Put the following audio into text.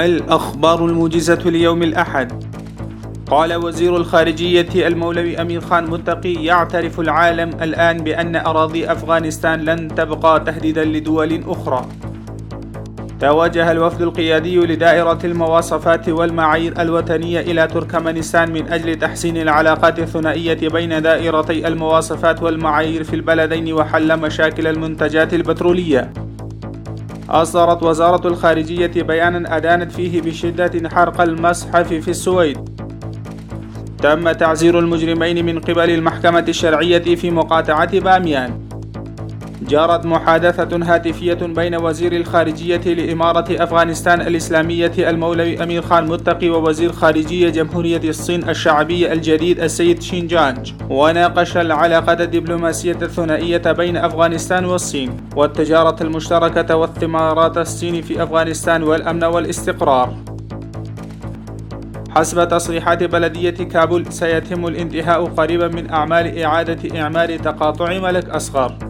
الأخبار الموجزة ليوم الأحد. قال وزير الخارجية المولوي أمير خان متقي: يعترف العالم الآن بأن أراضي أفغانستان لن تبقى تهديدا لدول أخرى. توجه الوفد القيادي لدائرة المواصفات والمعايير الوطنية إلى تركمانستان من أجل تحسين العلاقات الثنائية بين دائرتي المواصفات والمعايير في البلدين وحل مشاكل المنتجات البترولية. أصدرت وزارة الخارجية بيانا أدانت فيه بشدة حرق المصحف في السويد. تم تعزير المجرمين من قبل المحكمة الشرعية في مقاطعة باميان. جرت محادثة هاتفية بين وزير الخارجية لإمارة أفغانستان الإسلامية المولوي أمير خان متقي ووزير خارجية جمهورية الصين الشعبية الجديد السيد شينجانج، وناقش العلاقات الدبلوماسية الثنائية بين أفغانستان والصين والتجارة المشتركة واستثمارات الصين في أفغانستان والأمن والاستقرار. حسب تصريحات بلدية كابول، سيتم الانتهاء قريبا من أعمال إعادة إعمار تقاطع ملك أصغر.